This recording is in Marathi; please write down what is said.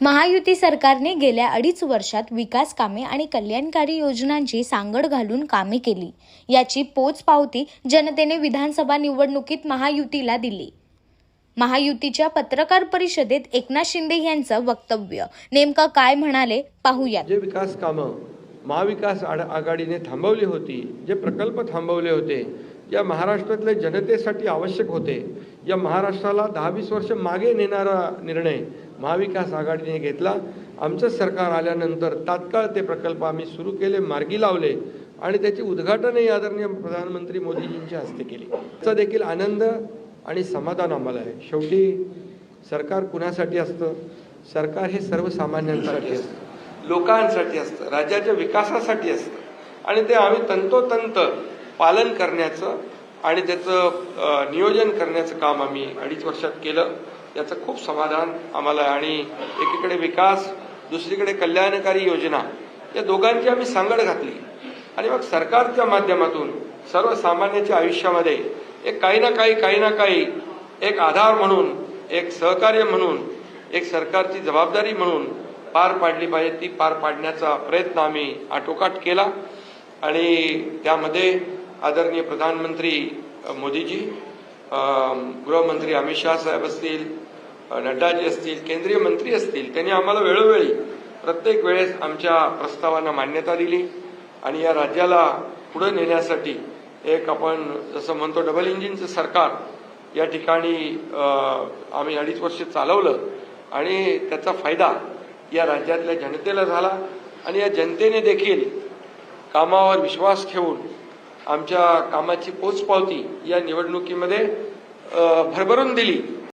महायुती सरकारने गेल्या 2.5 वर्षात विकास कामे आणि कल्याणकारी योजनांची सांगड घालून कामे केली। याची पोचपावती जनतेने विधानसभा निवडणुकीत महायुतीला दिली। महायुतीच्या पत्रकार परिषदेत एकनाथ शिंदे यांचं वक्तव्य नेमकं काय म्हणाले पाहूयात। जे विकास कामं महाविकास आघाडीने थांबवली होती, जे प्रकल्प थांबवले होते, या महाराष्ट्रातल्या जनतेसाठी आवश्यक होते, या महाराष्ट्राला 10-20 वर्ष मागे नेणारा निर्णय महाविकास आघाडीने घेतला। आमचं सरकार आल्यानंतर तात्काळ ते प्रकल्प आम्ही सुरू केले, मार्गी लावले आणि त्याचे उद्घाटनही आदरणीय प्रधानमंत्री मोदीजींच्या हस्ते केले। त्याचा देखील आनंद आणि समाधान आम्हाला आहे। शेवटी सरकार कुणासाठी असतं? सरकार हे सर्वसामान्यांसाठी असतं, लोकांसाठी असतं, राज्याच्या विकासासाठी असतं आणि ते आम्ही तंतोतंत पालन करण्याचं आणि त्याचं नियोजन करण्याचं काम आम्ही 2.5 वर्षात केलं। याचं खूप समाधान आम्हाला आहे आणि एकीकडे विकास, दुसरीकडे कल्याणकारी योजना, या दोघांची आम्ही सांगड घातली आणि मग सरकारच्या माध्यमातून सर्वसामान्याच्या आयुष्यामध्ये एक काही ना काही एक आधार म्हणून, एक सहकार्य म्हणून, एक सरकारची जबाबदारी म्हणून पार पाडली पाहिजे, ती पार पाडण्याचा प्रयत्न आम्ही आटोकाट केला आणि त्यामध्ये आदरणीय प्रधानमंत्री मोदीजी, गृहमंत्री अमित शाह साहेब असतील, नड्डाजी असतील, केंद्रीय मंत्री असतील, त्यांनी आम्हाला वेळोवेळी प्रत्येक वेळेस आमच्या प्रस्तावांना मान्यता दिली आणि या राज्याला पुढे नेण्यासाठी एक आपण जसं म्हणतो डबल इंजिनचं सरकार या ठिकाणी आम्ही 2.5 वर्ष चालवलं आणि त्याचा फायदा या राज्यातल्या जनतेला झाला आणि या जनतेने देखील कामावर विश्वास ठेवून आमच्या कामाची पोचपावती या निवडणुकीमध्ये भरभरून दिली